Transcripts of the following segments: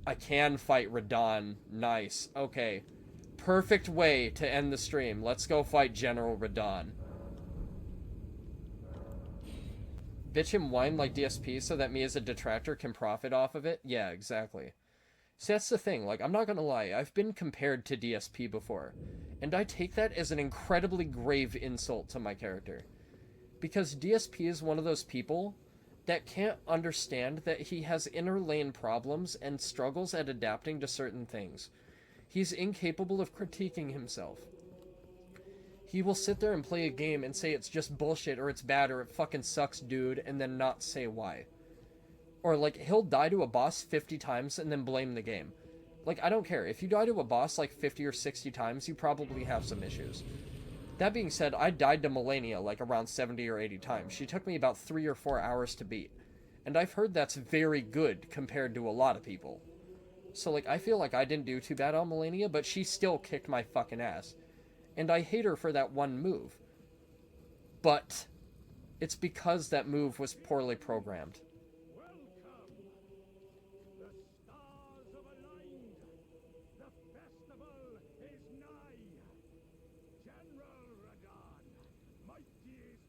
I can fight Radahn. Nice. Okay. Perfect way to end the stream. Let's go fight General Radahn. Bitch him whine like DSP so that me as a detractor can profit off of it? Yeah, exactly. See, that's the thing. Like, I'm not gonna lie. I've been compared to DSP before. And I take that as an incredibly grave insult to my character. Because DSP is one of those people that can't understand that he has inner lane problems and struggles at adapting to certain things. He's incapable of critiquing himself. He will sit there and play a game and say it's just bullshit or it's bad or it fucking sucks, dude, and then not say why. Or, like, he'll die to a boss 50 times and then blame the game. Like, I don't care. If you die to a boss like 50 or 60 times, you probably have some issues. That being said, I died to Malenia like around 70 or 80 times. She took me about 3 or 4 hours to beat. And I've heard that's very good compared to a lot of people. So, like, I feel like I didn't do too bad on Malenia, but she still kicked my fucking ass. And I hate her for that one move. But it's because that move was poorly programmed.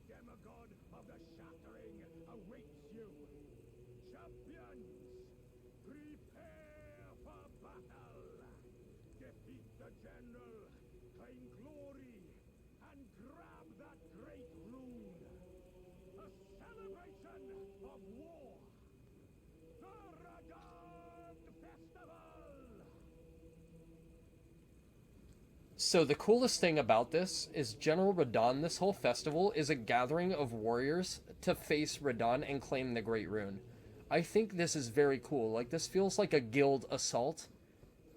Demigod of the Shattering awaits you. Champions, prepare for battle. Defeat the general, claim glory, and grab that great rune. A celebration of war. The Radahn Festival. So the coolest thing about this is General Radahn, this whole festival, is a gathering of warriors to face Radahn and claim the Great Rune. I think this is very cool. Like, this feels like a guild assault,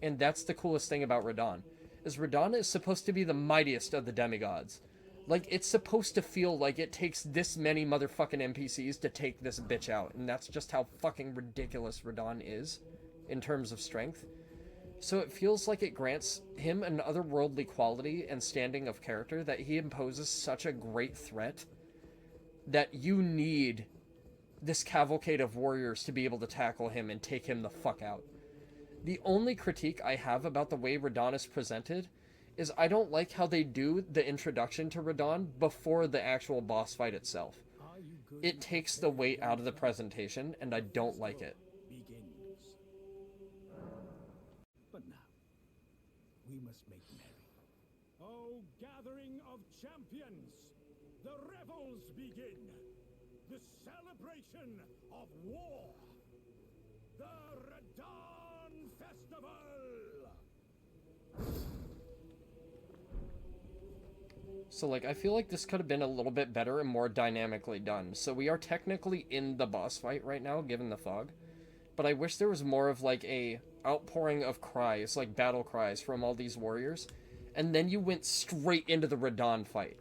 and that's the coolest thing about Radahn. Is Radahn is supposed to be the mightiest of the demigods. Like, it's supposed to feel like it takes this many motherfucking NPCs to take this bitch out, and that's just how fucking ridiculous Radahn is in terms of strength. So it feels like it grants him an otherworldly quality and standing of character that he imposes such a great threat that you need this cavalcade of warriors to be able to tackle him and take him the fuck out. The only critique I have about the way Radahn is presented is I don't like how they do the introduction to Radahn before the actual boss fight itself. It takes the weight out of the presentation, and I don't like it. We must make merry. Oh, gathering of champions! The revels begin! The celebration of war! The Radahn Festival! So, like, I feel like this could have been a little bit better and more dynamically done. So we are technically in the boss fight right now, given the fog. But I wish there was more of, like, a outpouring of cries, like battle cries from all these warriors, and then you went straight into the Radahn fight.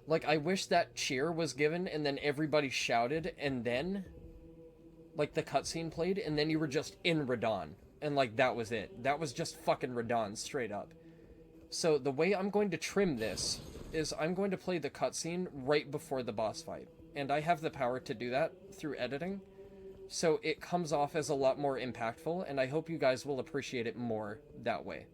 Like, I wish that cheer was given and then everybody shouted and then, like, the cutscene played and then you were just in Radahn. And, like, that was it. That was just fucking Radahn straight up. So the way I'm going to trim this is I'm going to play the cutscene right before the boss fight. And I have the power to do that through editing. So it comes off as a lot more impactful, and I hope you guys will appreciate it more that way.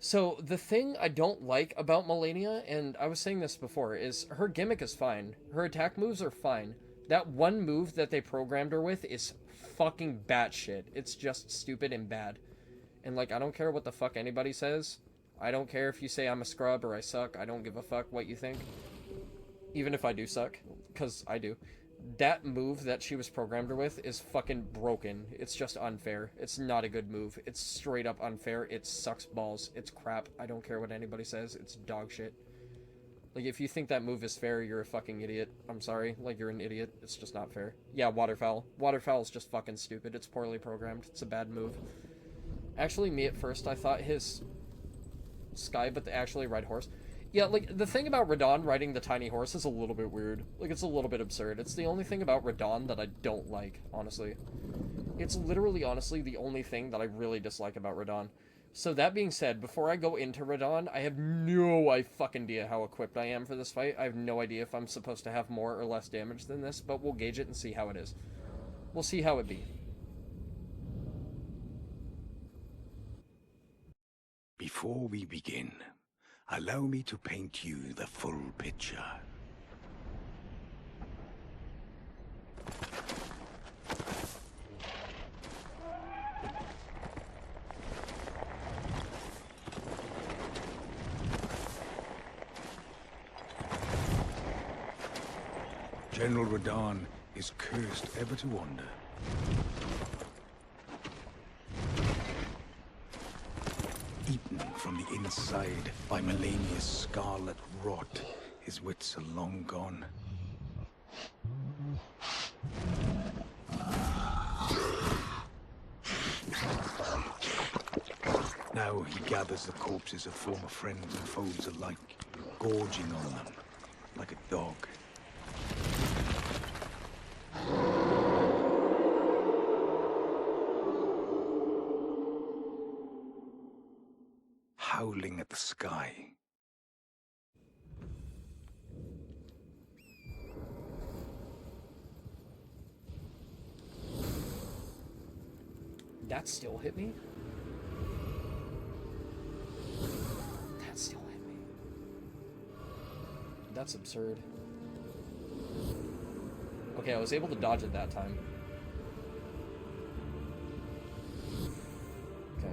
So the thing I don't like about Malenia, and I was saying this before, is her gimmick is fine. Her attack moves are fine. That one move that they programmed her with is fucking batshit. It's just stupid and bad. And, like, I don't care what the fuck anybody says. I don't care if you say I'm a scrub or I suck. I don't give a fuck what you think. Even if I do suck, because I do. That move that she was programmed her with is fucking broken. It's just unfair. It's not a good move. It's straight up unfair. It sucks balls. It's crap. I don't care what anybody says. It's dog shit. Like, if you think that move is fair, you're a fucking idiot. I'm sorry. Like, you're an idiot. It's just not fair. Yeah, waterfowl. Waterfowl is just fucking stupid. It's poorly programmed. It's a bad move. Actually, me at first, I thought his Sky, but the actually red horse. Yeah, like, the thing about Radahn riding the tiny horse is a little bit weird. Like, it's a little bit absurd. It's the only thing about Radahn that I don't like, honestly. It's literally, honestly, the only thing that I really dislike about Radahn. So that being said, before I go into Radahn, I have no fucking idea how equipped I am for this fight. I have no idea if I'm supposed to have more or less damage than this, but we'll gauge it and see how it is. We'll see how it be. Before we begin, allow me to paint you the full picture. General Radahn is cursed ever to wander. Eaten from the inside by Melania's scarlet rot, his wits are long gone. Now he gathers the corpses of former friends and foes alike, gorging on them like a dog. Howling at the sky. That still hit me? That still hit me. That's absurd. Okay, I was able to dodge it that time. Okay.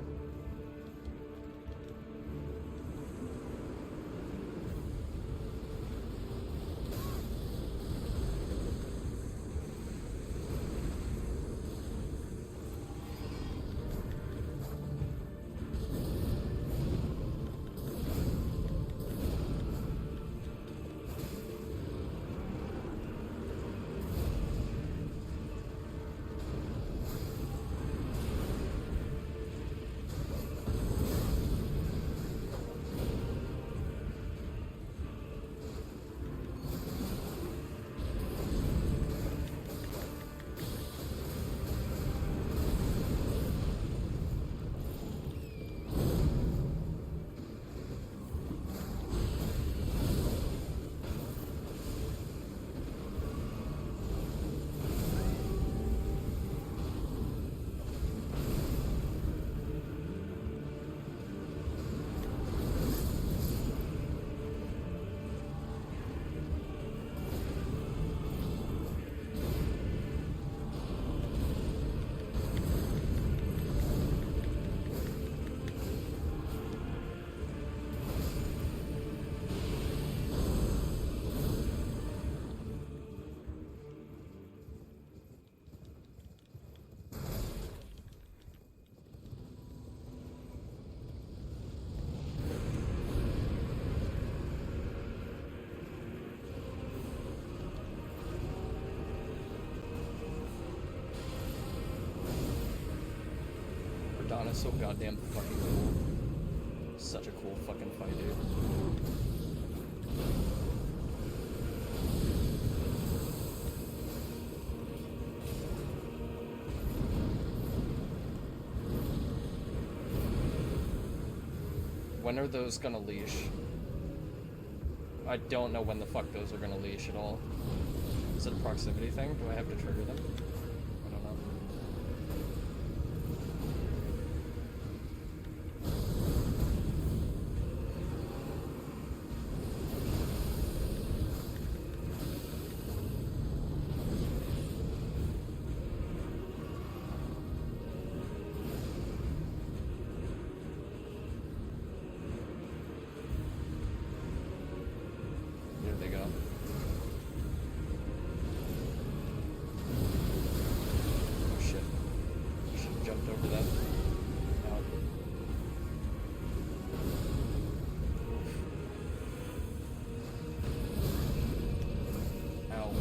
Radahn is so goddamn fucking cool. Such a cool fucking fight, dude. When are those gonna leash? I don't know when the fuck those are gonna leash at all. Is it a proximity thing? Do I have to trigger them? I don't know. There they go. Oh shit. Should have jumped over that. Ow. Ow.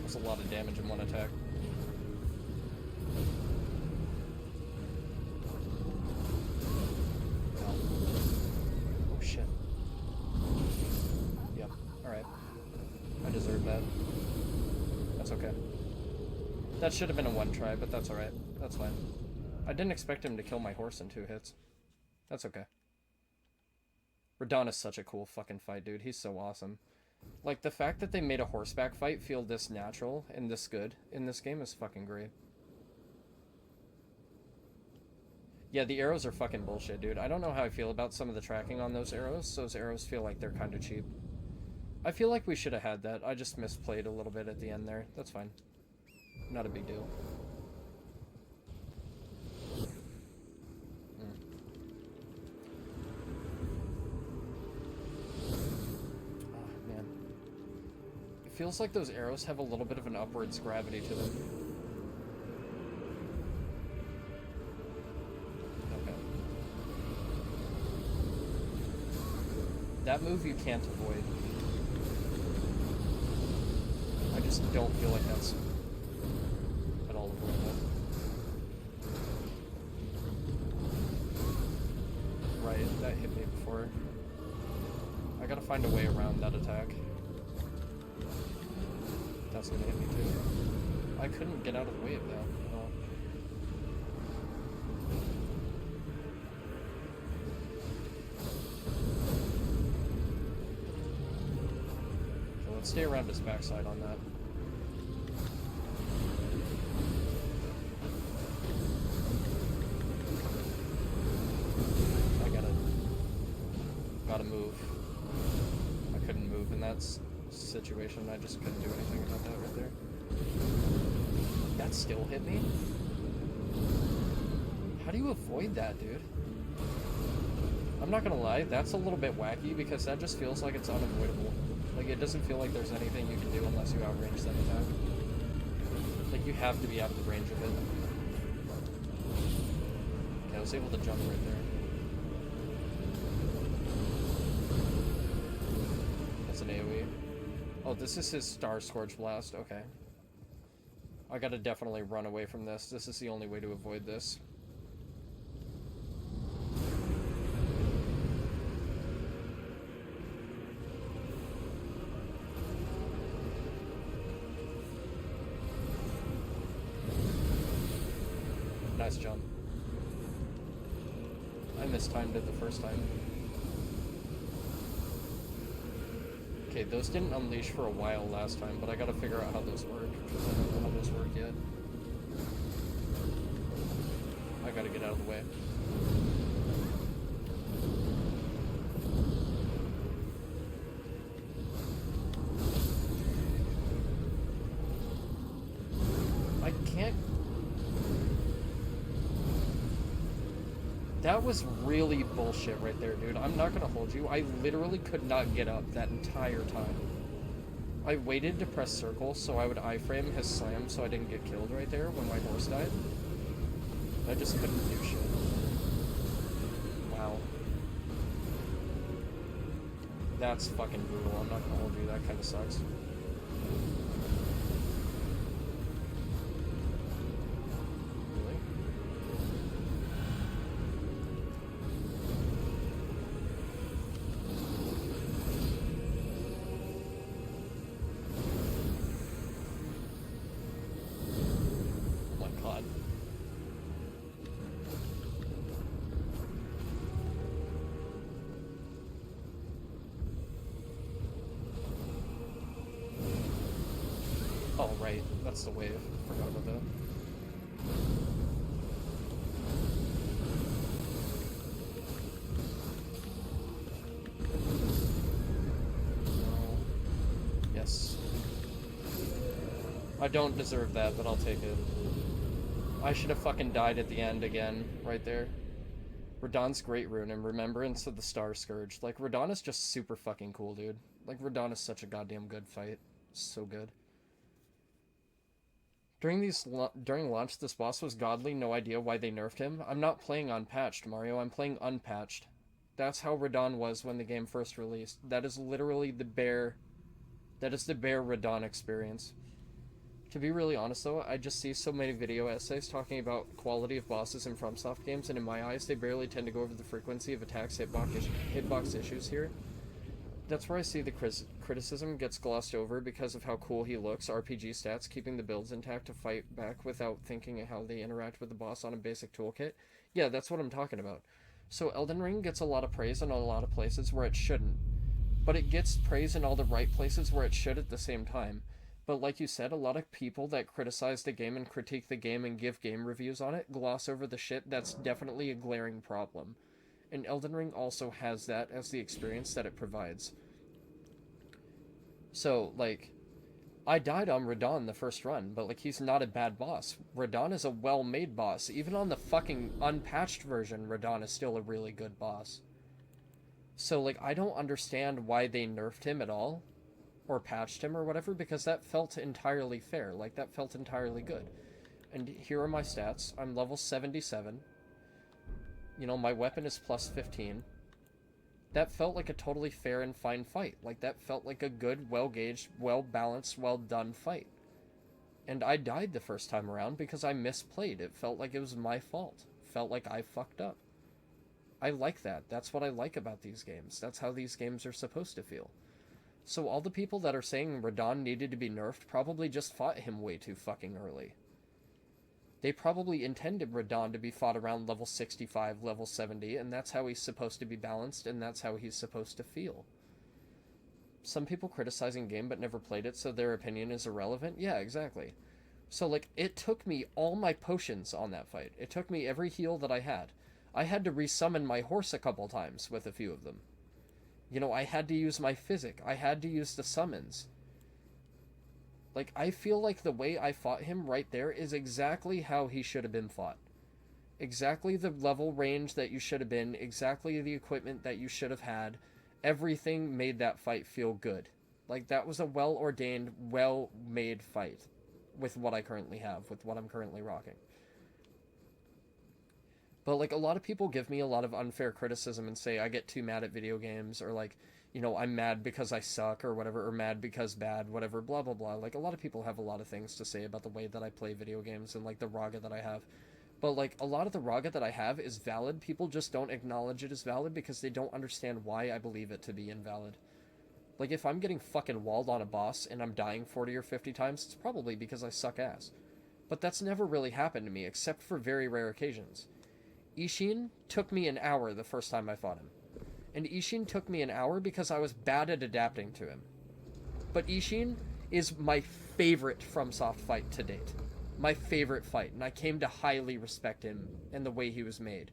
That's a lot of damage in one attack. Ow. Oh shit. Yep. Alright. I deserve that. That's okay. That should have been a one try, but that's alright. That's fine. I didn't expect him to kill my horse in 2 hits. That's okay. Radahn is such a cool fucking fight, dude. He's so awesome. Like, the fact that they made a horseback fight feel this natural and this good in this game is fucking great. Yeah, the arrows are fucking bullshit, dude. I don't know how I feel about some of the tracking on those arrows. Those arrows feel like they're kind of cheap. I feel like we should have had that. I just misplayed a little bit at the end there. That's fine. Not a big deal. Oh, man. It feels like those arrows have a little bit of an upwards gravity to them. Okay. That move you can't avoid. I just don't feel like that's at all avoidable. Right, that hit me before. I gotta find a way around that attack. That's gonna hit me too. I couldn't get out of the way of that at all. So let's stay around his backside on that. Gotta move. I couldn't move in that situation. I just couldn't do anything about that right there. That still hit me? How do you avoid that, dude? I'm not gonna lie, that's a little bit wacky because that just feels like it's unavoidable. Like, it doesn't feel like there's anything you can do unless you outrange that attack. Like, you have to be out of the range of it. Okay, I was able to jump right there. An AoE. Oh, this is his Starscourge blast. Okay. I gotta definitely run away from this. This is the only way to avoid this. Nice jump. I mistimed it the first time. Okay, those didn't unleash for a while last time, but I gotta figure out how those work, because I don't know how those work yet. I gotta get out of the way. I can't... That was really bullshit right there, dude. I'm not gonna hold you. I literally could not get up that entire time. I waited to press circle so I would iframe his slam so I didn't get killed right there when my horse died. I just couldn't do shit. Wow. That's fucking brutal. I'm not gonna hold you. That kind of sucks. Oh, right. That's the wave. Forgot about that. No. Yes. I don't deserve that, but I'll take it. I should have fucking died at the end again, right there. Radahn's great rune in remembrance of the Starscourge. Like, Radahn is just super fucking cool, dude. Like, Radahn is such a goddamn good fight. So good. During launch, this boss was godly, no idea why they nerfed him. I'm not playing unpatched, Mario. I'm playing unpatched. That's how Radahn was when the game first released. That is literally the bare... That is the bare Radahn experience. To be really honest, though, I just see so many video essays talking about quality of bosses in FromSoft games, and in my eyes, they barely tend to go over the frequency of attacks, hitbox issues here. That's where I see the criticism gets glossed over because of how cool he looks, RPG stats, keeping the builds intact to fight back without thinking of how they interact with the boss on a basic toolkit. Yeah, that's what I'm talking about. So Elden Ring gets a lot of praise in a lot of places where it shouldn't. but it gets praise in all the right places where it should at the same time. But like you said, a lot of people that criticize the game and critique the game and give game reviews on it gloss over the shit that's definitely a glaring problem. And Elden Ring also has that as the experience that it provides. So, like, I died on Radahn the first run, but, like, he's not a bad boss. Radahn is a well-made boss. Even on the fucking unpatched version, Radahn is still a really good boss. So, like, I don't understand why they nerfed him at all, or patched him or whatever, because that felt entirely fair. Like, that felt entirely good. And here are my stats. I'm level 77. You know, my weapon is plus 15. That felt like a totally fair and fine fight. Like, that felt like a good, well-gauged, well-balanced, well-done fight. And I died the first time around because I misplayed. It felt like it was my fault. It felt like I fucked up. I like that. That's what I like about these games. That's how these games are supposed to feel. So all the people that are saying Radahn needed to be nerfed probably just fought him way too fucking early. They probably intended Radahn to be fought around level 65, level 70, and that's how he's supposed to be balanced, and that's how he's supposed to feel. Some people criticizing game but never played it, so their opinion is irrelevant? Yeah, exactly. So, like, it took me all my potions on that fight. It took me every heal that I had. I had to resummon my horse a couple times with a few of them. You know, I had to use my physic. I had to use the summons. Like, I feel like the way I fought him right there is exactly how he should have been fought. Exactly the level range that you should have been, exactly the equipment that you should have had. Everything made that fight feel good. Like, that was a well-ordained, well-made fight with what I currently have, with what I'm currently rocking. But, like, a lot of people give me a lot of unfair criticism and say I get too mad at video games, or, like, you know, I'm mad because I suck, or whatever, or mad because bad, whatever, blah, blah, blah. Like, a lot of people have a lot of things to say about the way that I play video games and, like, the raga that I have. But, like, a lot of the raga that I have is valid. People just don't acknowledge it as valid because they don't understand why I believe it to be invalid. Like, if I'm getting fucking walled on a boss and I'm dying 40 or 50 times, it's probably because I suck ass. But that's never really happened to me, except for very rare occasions. Ishin took me an hour the first time I fought him. And Ishin took me an hour because I was bad at adapting to him. But Ishin is my favorite FromSoft fight to date. My favorite fight, and I came to highly respect him and the way he was made.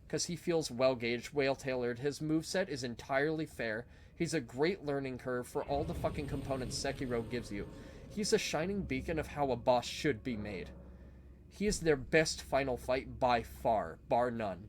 Because he feels well-gauged, well-tailored, his moveset is entirely fair, he's a great learning curve for all the fucking components Sekiro gives you. He's a shining beacon of how a boss should be made. He is their best final fight by far, bar none.